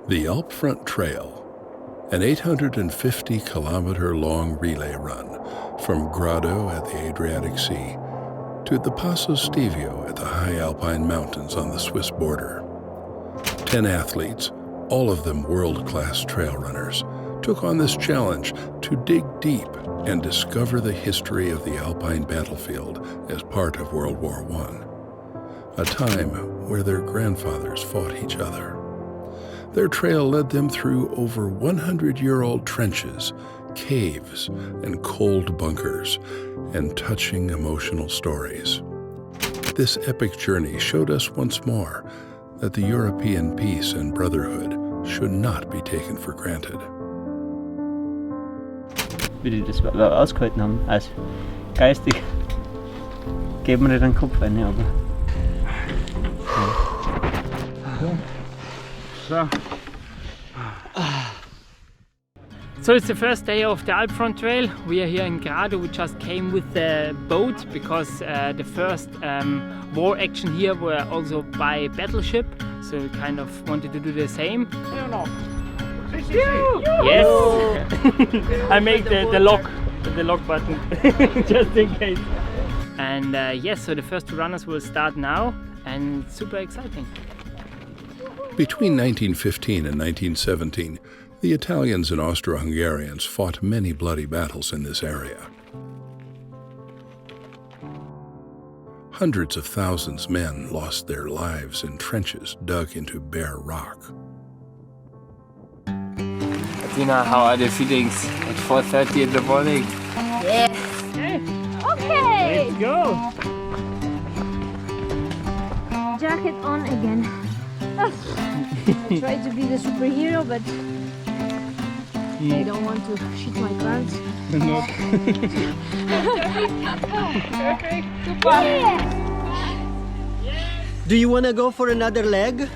The Alpfronttrail, an 850-kilometer-long relay run from Grado at the Adriatic Sea to the Passo Stivio at the high alpine mountains on the Swiss border. 10 athletes, all of them world-class trail runners, took on this challenge to dig deep and discover the history of the alpine battlefield as part of World War I, a time where their grandfathers fought each other. Their trail led them through over 100-year-old trenches, caves, and cold bunkers, and touching emotional stories. This epic journey showed us once more that the European peace and brotherhood should not be taken for granted. Wie die das ausgehalten haben, also geistig geht man nicht den Kopf rein, aber... So. So it's the first day of the Alpfronttrail. We are here in Grado. We just came with the boat because the first war action here were also by battleship. So we kind of wanted to do the same. Yes! I make the lock button just in case. And yes, so the first two runners will start now and it's super exciting. Between 1915 and 1917, the Italians and Austro-Hungarians fought many bloody battles in this area. Hundreds of thousands of men lost their lives in trenches dug into bare rock. Tina, how are the feelings at 4:30 in the morning? Yes. Okay. Let's go! Jacket on again. I try to be the superhero, but I don't want to shit my pants. No. Perfect. Yeah. Do you want to go for another leg?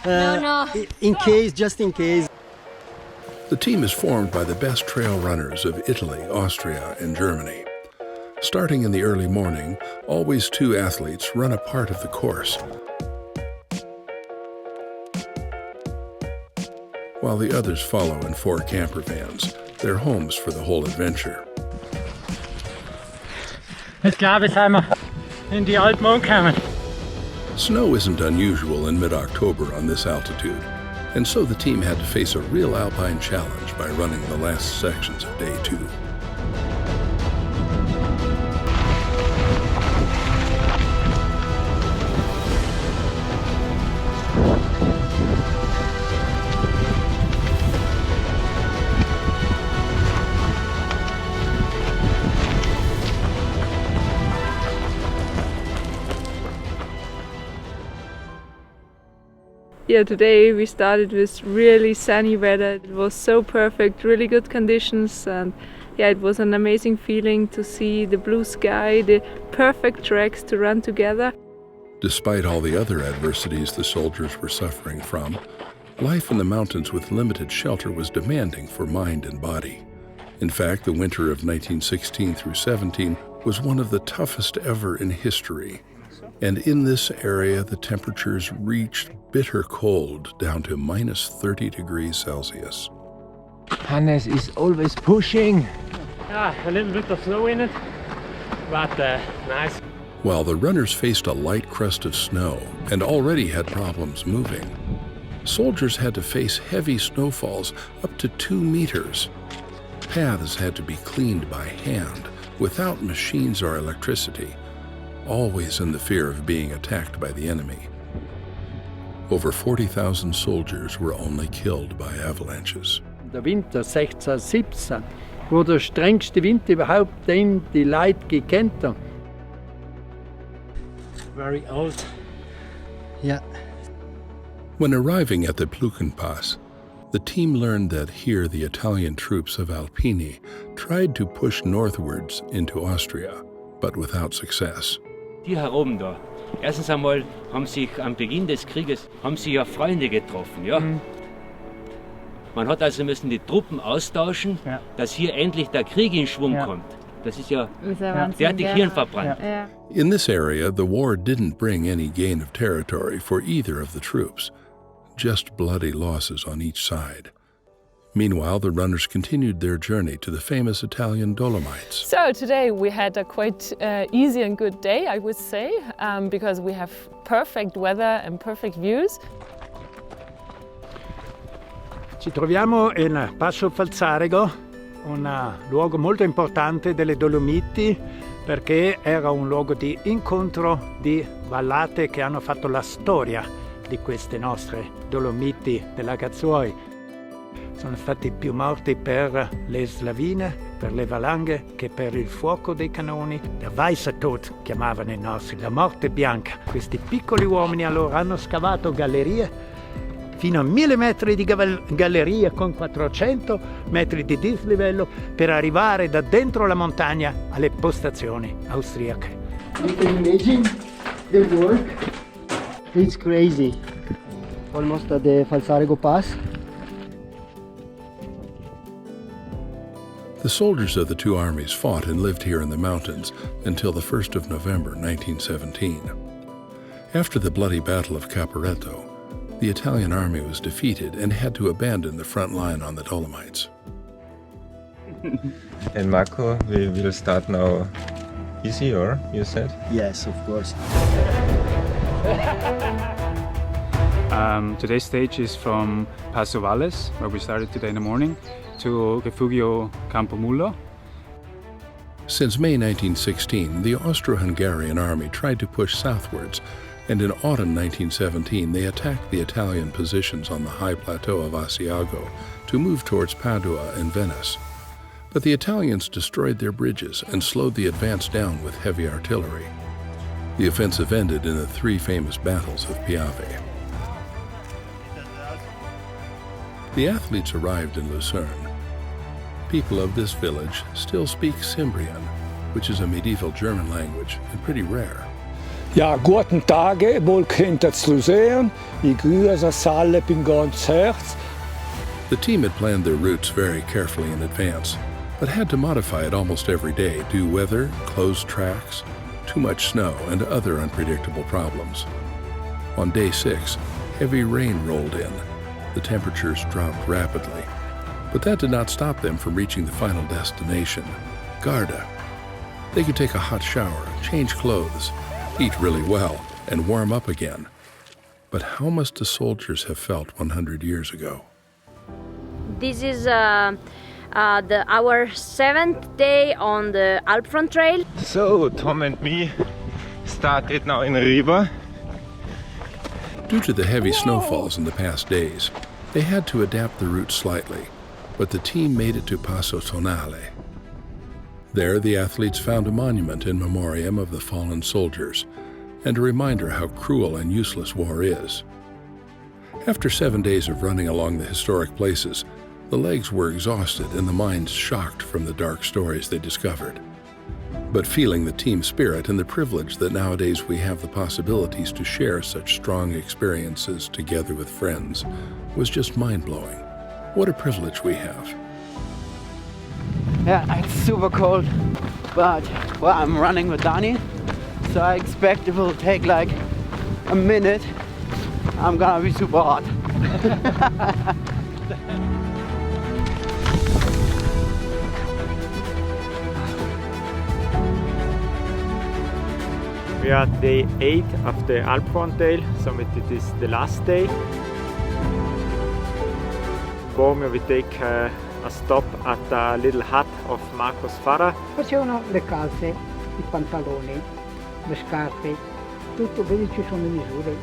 No. Just in case. The team is formed by the best trail runners of Italy, Austria, and Germany. Starting in the early morning, always 2 athletes run a part of the course, while the others follow in 4 camper vans, their homes for the whole adventure. Jetzt glaube ich, sind wir in die Alpen angekommen. Snow isn't unusual in mid-October on this altitude, and so the team had to face a real alpine challenge by running the last sections of day 2. Yeah, today we started with really sunny weather. It was so perfect, really good conditions, and yeah, it was an amazing feeling to see the blue sky, the perfect tracks to run together. Despite all the other adversities the soldiers were suffering from, life in the mountains with limited shelter was demanding for mind and body. In fact, the winter of 1916 through 17 was one of the toughest ever in history. And in this area, the temperatures reached bitter cold, down to minus 30 degrees Celsius. Hannes is always pushing. Yeah, a little bit of snow in it, but nice. While the runners faced a light crust of snow and already had problems moving, soldiers had to face heavy snowfalls up to 2 meters. Paths had to be cleaned by hand, without machines or electricity, always in the fear of being attacked by the enemy. Over 40,000 soldiers were only killed by avalanches. Der Winter 16, 17, wo der strengste Winter überhaupt, den die Leute gekannt haben. Very old. Yeah. When arriving at the Plukenpass, the team learned that here the Italian troops of Alpini tried to push northwards into Austria, but without success. Die hier oben da. Erstens einmal haben sich am Beginn des Krieges ja Freunde getroffen, ja. Man hat also müssen die Truppen austauschen, dass hier endlich der Krieg in Schwung kommt. Das ist ja fertig Hirn verbrannt. In this area, the war didn't bring any gain of territory for either of the troops. just bloody losses on each side. Meanwhile, the runners continued their journey to the famous Italian Dolomites. So today we had a quite easy and good day, I would say, because we have perfect weather and perfect views. Ci troviamo in Passo Falzarego, un luogo molto importante delle Dolomiti, perché era un luogo di incontro di vallate che hanno fatto la storia di queste nostre Dolomiti della Gazzuoi. Sono stati più morti per le slavine, per le valanghe, che per il fuoco dei cannoni. Der weiße Tod chiamavano i nostri, la morte bianca. Questi piccoli uomini allora hanno scavato gallerie, fino a 1000 metri di gallerie con 400 metri di dislivello per arrivare da dentro la montagna alle postazioni austriache. You can imagine the work. It's crazy. Almost at the Falzarego Pass. The soldiers of the two armies fought and lived here in the mountains until the 1st of November 1917. After the bloody Battle of Caporetto, the Italian army was defeated and had to abandon the front line on the Dolomites. And Marco, we will start now easy, or you said? Yes, of course. Today's stage is from Passo Valles, where we started today in the morning, to Refugio Campomullo. Since May 1916, the Austro-Hungarian army tried to push southwards, and in autumn 1917 they attacked the Italian positions on the high plateau of Asiago to move towards Padua and Venice. But the Italians destroyed their bridges and slowed the advance down with heavy artillery. The offensive ended in the three famous battles of Piave. The athletes arrived in Lucerne. People of this village still speak Cimbrian, which is a medieval German language and pretty rare. Ja, guten Tage, wohl hinter's Luzern. Ich grüße alle bin ganz Herz. The team had planned their routes very carefully in advance, but had to modify it almost every day due to weather, closed tracks, too much snow, and other unpredictable problems. On day 6, heavy rain rolled in. The temperatures dropped rapidly, but that did not stop them from reaching the final destination, Garda. They could take a hot shower, change clothes, eat really well, and warm up again. But how must the soldiers have felt 100 years ago? This is our 7th day on the Alpfronttrail. So, Tom and me started now in river. Due to the heavy snowfalls in the past days, they had to adapt the route slightly, but the team made it to Passo Tonale. There, the athletes found a monument in memoriam of the fallen soldiers, and a reminder how cruel and useless war is. After 7 days of running along the historic places, the legs were exhausted and the minds shocked from the dark stories they discovered. But feeling the team spirit and the privilege that nowadays we have the possibilities to share such strong experiences together with friends was just mind-blowing. What a privilege we have. Yeah, it's super cold, but well, I'm running with Dani, so I expect it will take like a minute. I'm gonna be super hot. We are at day 8 of the Alpfronttrail, so it is the last day. Home we take a stop at a little hut of Marco's father. Facevano le calze, i pantaloni, le scarpe, tutto, vedi ci sono le misure.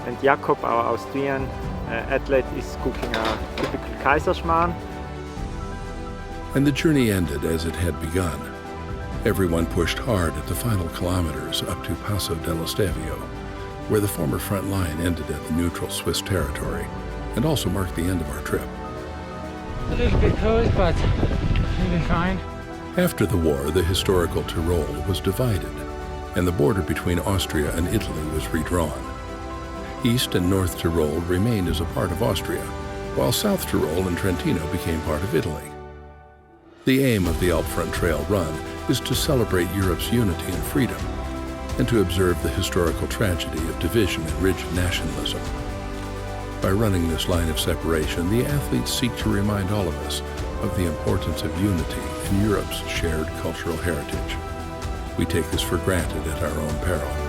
And Jakob, our Austrian athlete, is cooking a typical Kaiserschmarrn. And the journey ended as it had begun. Everyone pushed hard at the final kilometers up to Passo dello Stevio, where the former front line ended at the neutral Swiss territory, and also marked the end of our trip. A little bit cold, but really fine. After the war, the historical Tyrol was divided, and the border between Austria and Italy was redrawn. East and North Tyrol remained as a part of Austria, while South Tyrol and Trentino became part of Italy. The aim of the Alpfronttrail run is to celebrate Europe's unity and freedom, and to observe the historical tragedy of division and rigid nationalism. By running this line of separation, the athletes seek to remind all of us of the importance of unity in Europe's shared cultural heritage. We take this for granted at our own peril.